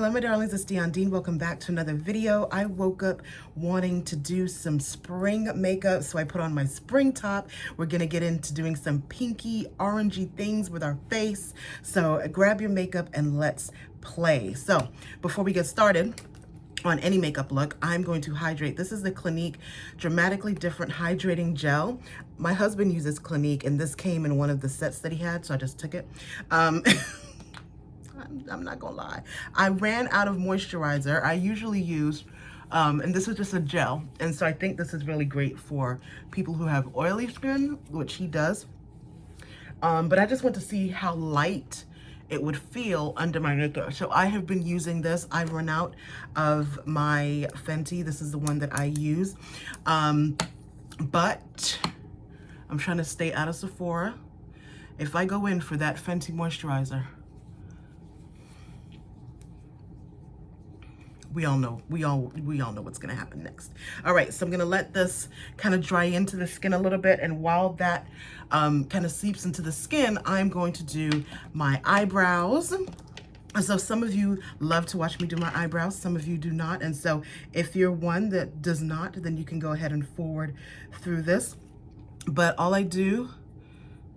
Hello my darlings, it's Dean. Welcome back to another video. I woke up wanting to do some spring makeup, so I put on my spring top. We're gonna get into doing some pinky orangey things with our face. So grab your makeup and let's play. So before we get started on any makeup look, I'm going to hydrate. This is the Clinique Dramatically Different Hydrating Gel. My husband uses Clinique and this came in one of the sets that he had, so I just took it. I'm not gonna lie. I ran out of moisturizer. I usually use, and this is just a gel. And so I think this is really great for people who have oily skin, which he does. But I just want to see how light it would feel under my makeup. So I have been using this. I've run out of my Fenty. This is the one that I use. But I'm trying to stay out of Sephora. If I go in for that Fenty moisturizer, we all know what's gonna happen next. All right, so I'm gonna let this kind of dry into the skin a little bit, and while that kind of seeps into the skin, I'm going to do my eyebrows. So some of you love to watch me do my eyebrows, some of you do not, and so if you're one that does not, then you can go ahead and forward through this. But all I do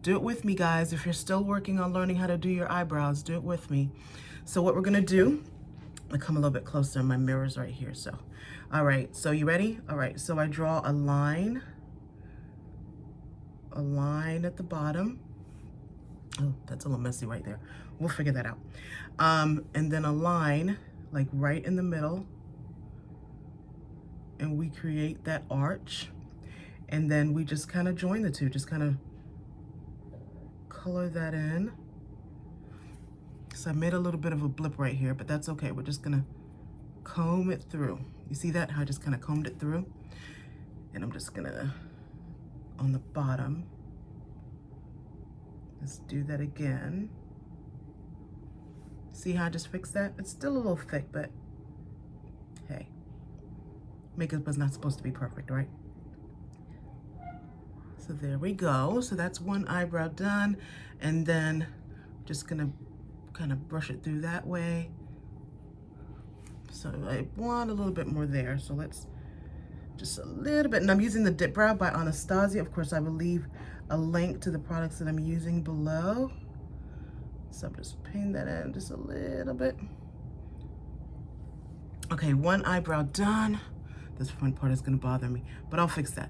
it with me, guys. If you're still working on learning how to do your eyebrows, do it with me. So what we're gonna do, I come a little bit closer, my mirror's right here, so. All right, so you ready? All right, so I draw a line at the bottom. Oh, that's a little messy right there. We'll figure that out. And then a line, like right in the middle, and we create that arch. And then we just kind of join the two, just kind of color that in. So I made a little bit of a blip right here, but that's okay. We're just gonna comb it through. You see that? How I just kind of combed it through? And I'm just gonna, on the bottom, let's do that again. See how I just fixed that? It's still a little thick, but hey, makeup is not supposed to be perfect, right? So there we go. So that's one eyebrow done. And then just gonna kind of brush it through that way. So I want a little bit more there. So let's just a little bit. And I'm using the Dip Brow by Anastasia. Of course, I will leave a link to the products that I'm using below. So I'm just painting that in just a little bit. Okay, one eyebrow done. This front part is gonna bother me, but I'll fix that.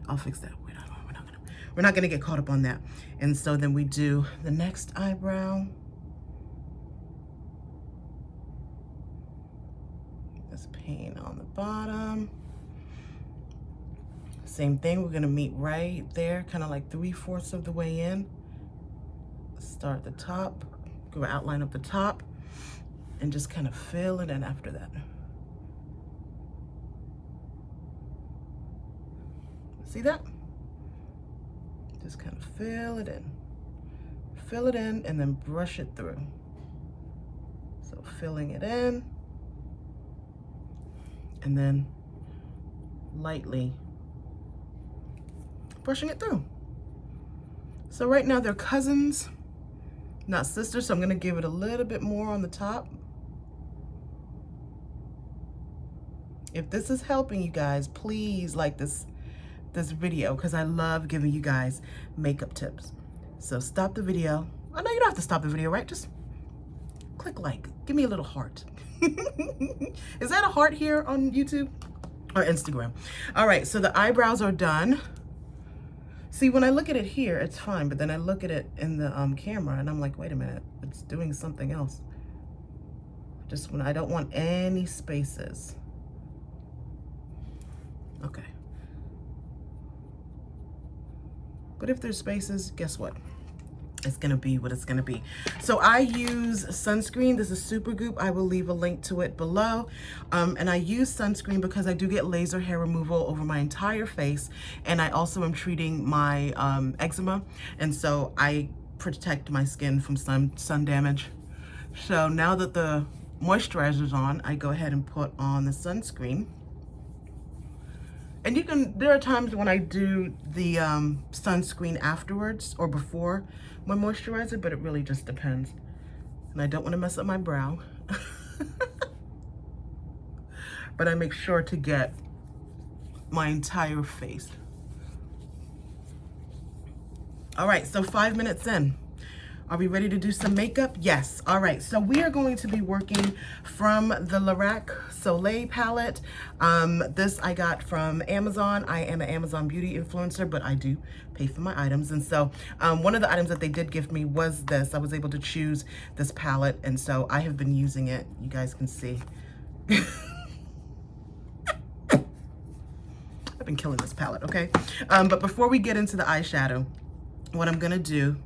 We're not gonna get caught up on that. And so then we do the next eyebrow. Let's paint on the bottom. Same thing, we're gonna meet right there, kind of like 3/4 of the way in. Start at the top, go outline up the top, and just kind of fill it in after that. See that? Just kind of fill it in, and then brush it through. So filling it in, and then lightly brushing it through. So right now they're cousins, not sisters, so I'm gonna give it a little bit more on the top. If this is helping you guys, please like this video, because I love giving you guys makeup tips. So stop the video. I know you don't have to stop the video, right? Just click like, give me a little heart. Is that a heart here on YouTube or Instagram? All right, so the eyebrows are done. See, when I look at it here, it's fine, but then I look at it in the camera and I'm like, wait a minute, it's doing something else. Just when I don't want any spaces. Okay. But if there's spaces, guess what? It's gonna be what it's gonna be. So I use sunscreen. This is Supergoop. I will leave a link to it below. And I use sunscreen because I do get laser hair removal over my entire face. And I also am treating my eczema. And so I protect my skin from sun damage. So now that the moisturizer's on, I go ahead and put on the sunscreen. And there are times when I do the sunscreen afterwards or before my moisturizer, but it really just depends. And I don't want to mess up my brow. but I make sure to get my entire face. All right, so 5 minutes in. Are we ready to do some makeup? Yes. All right, so we are going to be working from the Lorac Soleil palette. This I got from Amazon. I am an Amazon beauty influencer, but I do pay for my items. And so one of the items that they did gift me was this. I was able to choose this palette, and so I have been using it. You guys can see. I've been killing this palette, okay? But before we get into the eyeshadow, what I'm gonna do,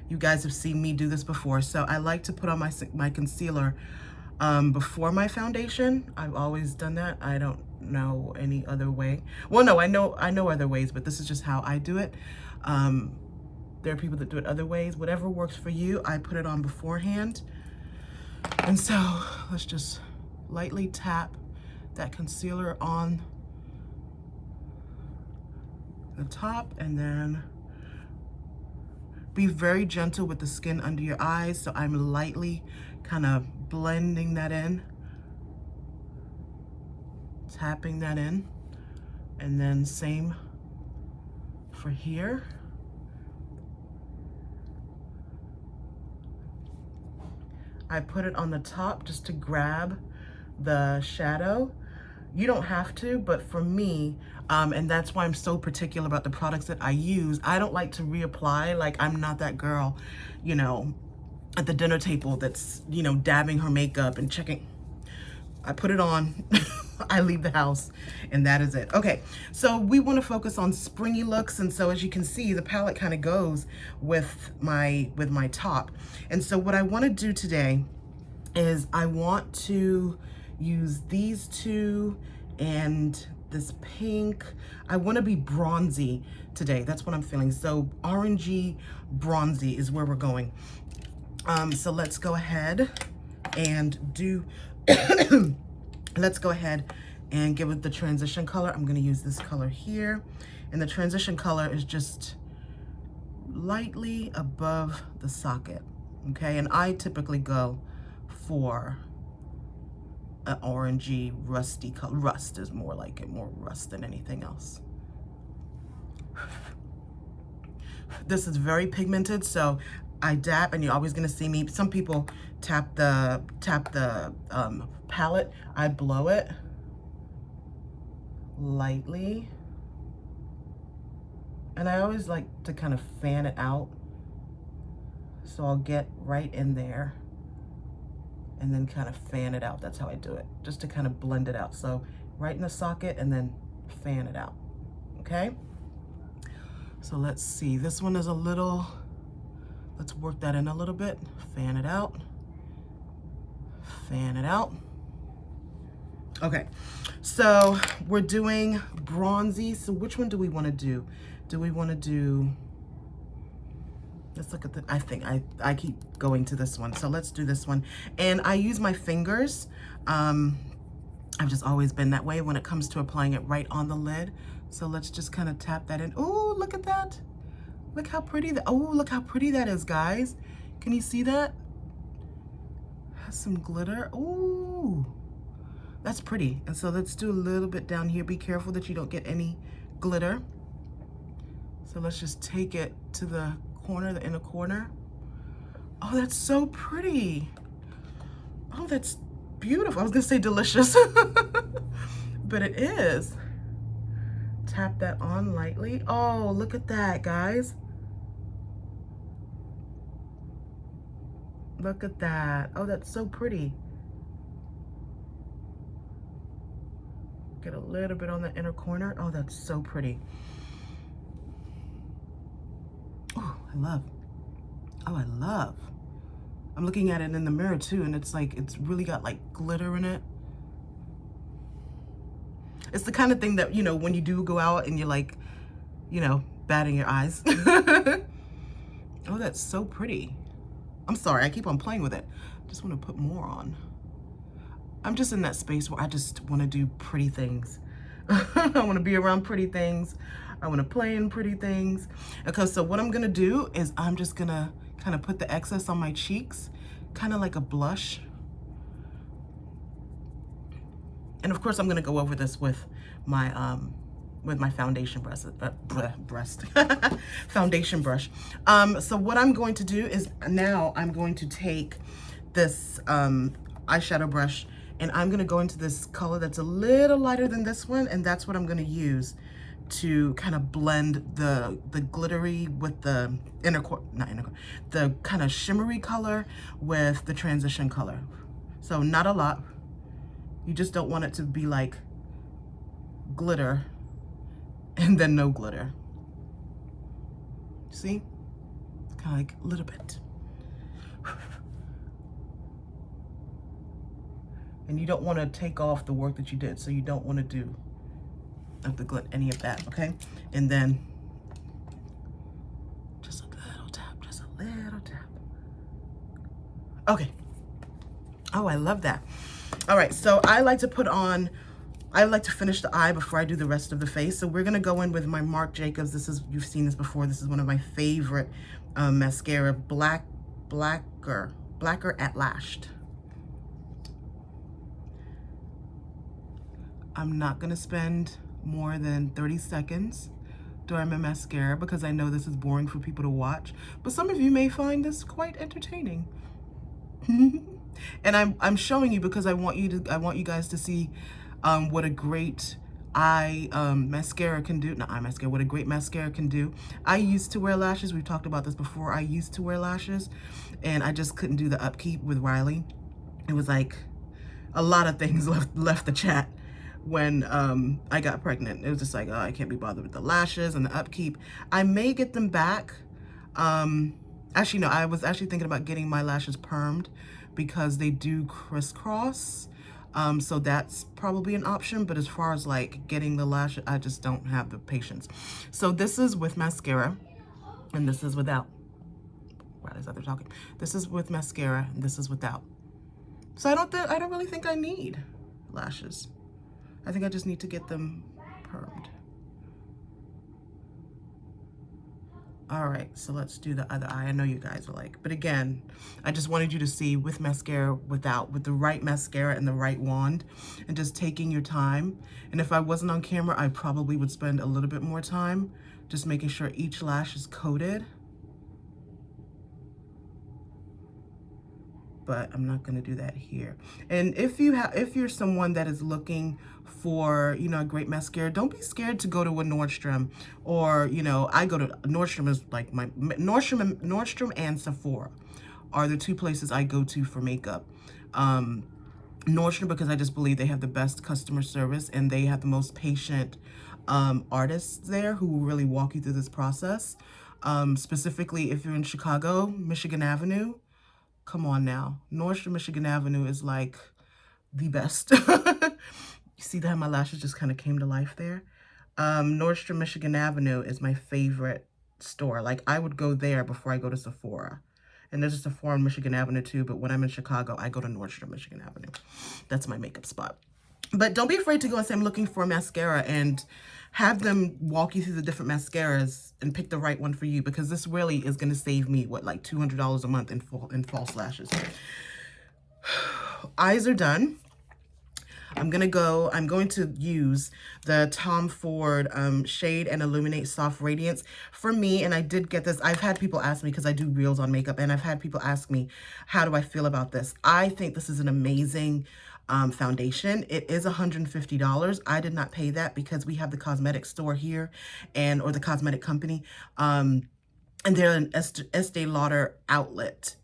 you guys have seen me do this before, so I like to put on my concealer before my foundation. I've always done that. I don't know any other way. Well, no, I know other ways, but this is just how I do it. There are people that do it other ways. Whatever works for you, I put it on beforehand. And so let's just lightly tap that concealer on the top, and then be very gentle with the skin under your eyes. So I'm lightly kind of blending that in, tapping that in, and then same for here. I put it on the top just to grab the shadow. You don't have to, but for me, and that's why I'm so particular about the products that I use, I don't like to reapply. Like, I'm not that girl, you know, at the dinner table that's, you know, dabbing her makeup and checking. I put it on, I leave the house, and that is it. Okay, so we want to focus on springy looks, and so as you can see, the palette kind of goes with my top. And so what I want to do today is I want to use these two and this pink. I want to be bronzy today. That's what I'm feeling. So orangey bronzy is where we're going. So let's go ahead and do let's go ahead and give it the transition color. I'm going to use this color here, and the transition color is just lightly above the socket. Okay, and I typically go for an orangey rusty color. Rust is more like it, more rust than anything else. This is very pigmented, so I dab, and you're always gonna see me. Some people tap the palette. I blow it lightly, and I always like to kind of fan it out, so I'll get right in there and then kind of fan it out. That's how I do it, just to kind of blend it out. So right in the socket and then fan it out, okay? So let's see, this one is a little, let's work that in a little bit. Fan it out, fan it out. Okay, so we're doing bronzy. So which one do we wanna do? Do we wanna do, let's look at the, I think I keep going to this one. So let's do this one. And I use my fingers. I've just always been that way when it comes to applying it right on the lid. So let's just kind of tap that in. Oh, look at that. Look how pretty that, oh, look how pretty that is, guys. Can you see that? Has some glitter. Oh, that's pretty. And so let's do a little bit down here. Be careful that you don't get any glitter. So let's just take it to the corner, the inner corner. Oh, that's so pretty. Oh, that's beautiful. I was gonna say delicious, but it is. Tap that on lightly. Oh, look at that, guys. Look at that. Oh, that's so pretty. Get a little bit on the inner corner. Oh, that's so pretty. Oh, I love. Oh, I love. I'm looking at it in the mirror too, and it's like, it's really got like glitter in it. It's the kind of thing that, you know, when you do go out and you're like, you know, batting your eyes. Oh, that's so pretty. I'm sorry, I keep on playing with it. Just want to put more on. I'm just in that space where I just want to do pretty things. I want to be around pretty things. I want to play in pretty things. Okay, so what I'm going to do is I'm just going to kind of put the excess on my cheeks, kind of like a blush. And of course, I'm gonna go over this with my foundation foundation brush. So what I'm going to do is now I'm going to take this eyeshadow brush, and I'm gonna go into this color that's a little lighter than this one, and that's what I'm gonna use to kind of blend the glittery with the the kind of shimmery color with the transition color. So not a lot. You just don't want it to be like glitter and then no glitter. See? Kind of like a little bit. And you don't want to take off the work that you did, so you don't want to do any of that, okay? And then just a little tap, just a little tap. Okay. Oh, I love that. All right, so I like to finish the eye before I do the rest of the face. So we're gonna go in with my Marc Jacobs. You've seen this before. This is one of my favorite mascara, Blacker at Lashed. I'm not gonna spend more than 30 seconds during my mascara because I know this is boring for people to watch, but some of you may find this quite entertaining. And I'm showing you because I want you guys to see what a great mascara can do. Not eye mascara, what a great mascara can do. I used to wear lashes. We've talked about this before. I used to wear lashes, and I just couldn't do the upkeep with Riley. It was like a lot of things left the chat when I got pregnant. It was just like, oh, I can't be bothered with the lashes and the upkeep. I may get them back. Actually, no, I was actually thinking about getting my lashes permed because they do crisscross. So that's probably an option, but as far as like getting the lashes, I just don't have the patience. So this is with mascara, and this is without. Riley's out there talking. This is with mascara, and this is without. So I don't really think I need lashes. I think I just need to get them permed. All right, so let's do the other eye. I know you guys are like, but again, I just wanted you to see with mascara, without, with the right mascara and the right wand, and just taking your time. And if I wasn't on camera, I probably would spend a little bit more time just making sure each lash is coated. But I'm not gonna do that here. And if you're someone that is looking for, you know, a great mascara, don't be scared to go to a Nordstrom, or, you know, I go to Nordstrom is like my Nordstrom and Sephora are the two places I go to for makeup. Nordstrom because I just believe they have the best customer service and they have the most patient artists there who will really walk you through this process. Specifically, if you're in Chicago, Michigan Avenue, come on now. Nordstrom Michigan Avenue is like the best. You see that my lashes just kind of came to life there? Nordstrom Michigan Avenue is my favorite store. Like, I would go there before I go to Sephora. And there's a Sephora on Michigan Avenue too, but when I'm in Chicago, I go to Nordstrom Michigan Avenue. That's my makeup spot. But don't be afraid to go and say, I'm looking for a mascara, and have them walk you through the different mascaras and pick the right one for you, because this really is going to save me, what, like $200 a month in false lashes. Eyes are done. I'm going to use the Tom Ford Shade and Illuminate Soft Radiance. For me, and I did get this, I've had people ask me, because I do reels on makeup, and I've had people ask me, how do I feel about this? I think this is an amazing foundation. It is $150. I did not pay that because we have the cosmetic store here, or the cosmetic company, and they're an Estee Lauder outlet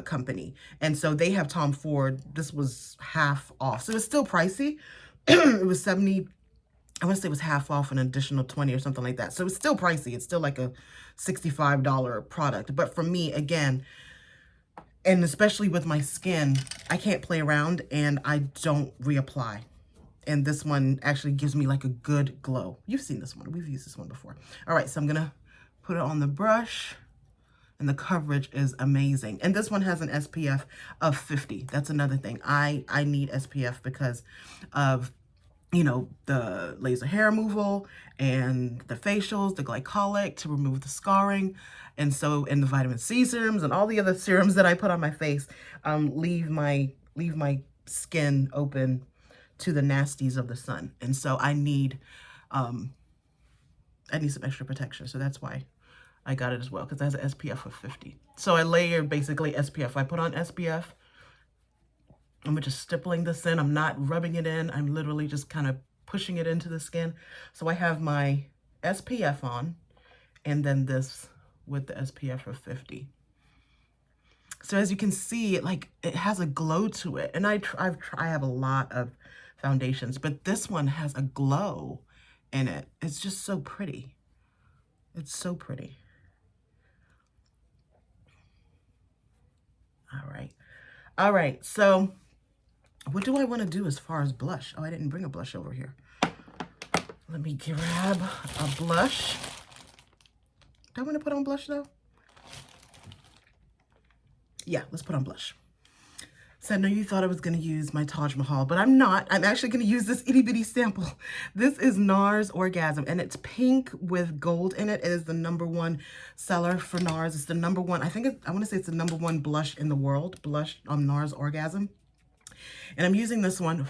company, and so they have Tom Ford. This was half off, so it's still pricey. It was 70, I want to say it was half off, an additional 20 or something like that, so it's still pricey. It's still like a $65 product, but for me, again, and especially with my skin, I can't play around, and I don't reapply. And this one actually gives me like a good glow. You've seen this one. We've used this one before. All right, so I'm gonna put it on the brush, and the coverage is amazing. And this one has an SPF of 50. That's another thing. I need SPF because of, you know, the laser hair removal and the facials, the glycolic to remove the scarring. And so, and the vitamin C serums and all the other serums that I put on my face leave my skin open to the nasties of the sun. And so I need some extra protection. So that's why I got it as well, because it has an SPF of 50. So I layer basically SPF. I put on SPF. I'm just stippling this in. I'm not rubbing it in. I'm literally just kind of pushing it into the skin. So I have my SPF on, and then this with the SPF of 50. So as you can see, it has a glow to it. And I have a lot of foundations, but this one has a glow in it. It's just so pretty. It's so pretty. All right. All right. So what do I want to do as far as blush? Oh, I didn't bring a blush over here. Let me grab a blush. Do I want to put on blush though? Yeah, let's put on blush. So I know you thought I was going to use my Taj Mahal, but I'm not. I'm actually going to use this itty bitty sample. This is Nars Orgasm, and it's pink with gold in it. It is the #1 seller for Nars. It's the #1. I want to say it's the #1 blush in the world. Blush on Nars Orgasm. And I'm using this one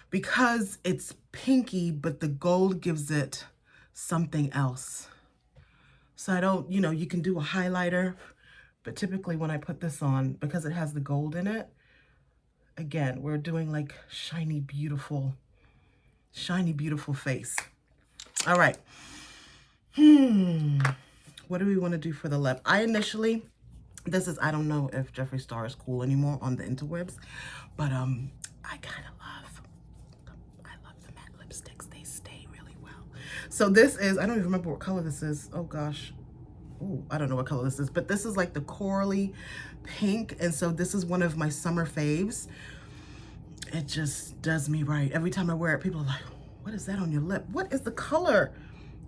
because it's pinky, but the gold gives it something else. So I don't, you can do a highlighter, but typically when I put this on, because it has the gold in it, again, we're doing like shiny, beautiful face. All right. What do we want to do for the lip? I don't know if Jeffree Starr is cool anymore on the interwebs, but I kind of love the matte lipsticks. They stay really well. So this is, I don't even remember what color this is. Oh gosh. Ooh, I don't know what color this is, but this is like the corally pink. And so this is one of my summer faves. It just does me right. Every time I wear it, people are like, what is that on your lip? What is the color?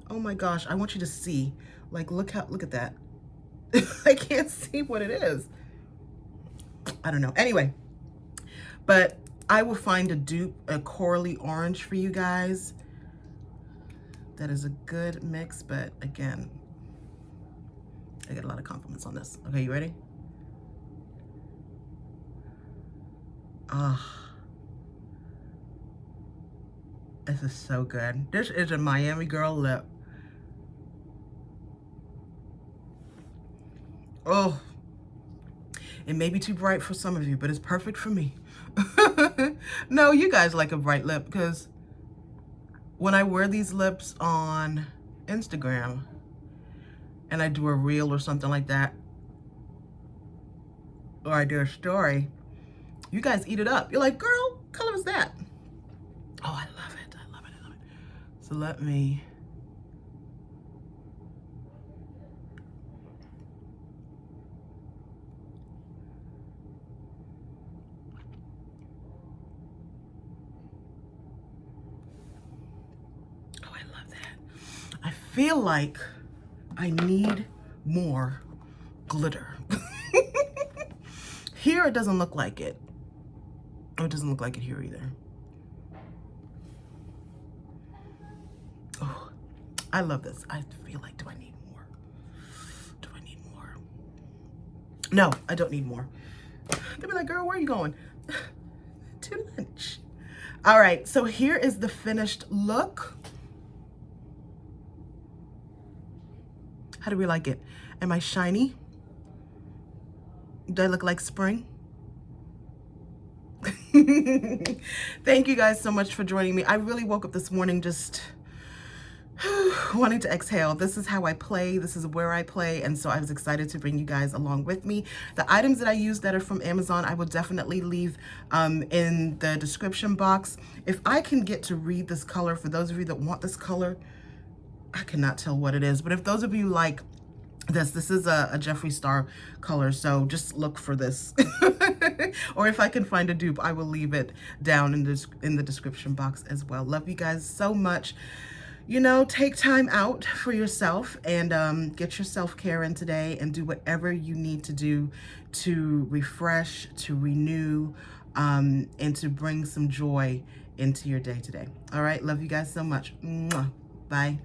Oh my gosh. I want you to see, look at that. I can't see what it is. I don't know. Anyway, but I will find a dupe, a corally orange for you guys. That is a good mix, but again, I get a lot of compliments on this. Okay, you ready? This is so good. This is a Miami girl lip. Oh, it may be too bright for some of you, but it's perfect for me. No, you guys like a bright lip, because when I wear these lips on Instagram and I do a reel or something like that, or I do a story, you guys eat it up. You're like, girl, what color is that? Oh, I love it. I love it. I love it. So let me... I feel like I need more glitter. Here it doesn't look like it. Oh, it doesn't look like it here either. Oh, I love this. I feel like, do I need more? Do I need more? No, I don't need more. They'll be like, girl, where are you going? To lunch. All right, so here is the finished look. How do we like it? Am I shiny? Do I look like spring? Thank you guys so much for joining me. I really woke up this morning just wanting to exhale. This is how I play. This is where I play. And so I was excited to bring you guys along with me. The items that I use that are from Amazon, I will definitely leave in the description box. If I can get to read this color, for those of you that want this color, I cannot tell what it is, but if those of you like this is a Jeffree Starr color, so just look for this. Or if I can find a dupe, I will leave it down in the description box as well. Love you guys so much. Take time out for yourself and get your self-care in today and do whatever you need to do to refresh, to renew, and to bring some joy into your day today. All right, love you guys so much. Mwah. Bye.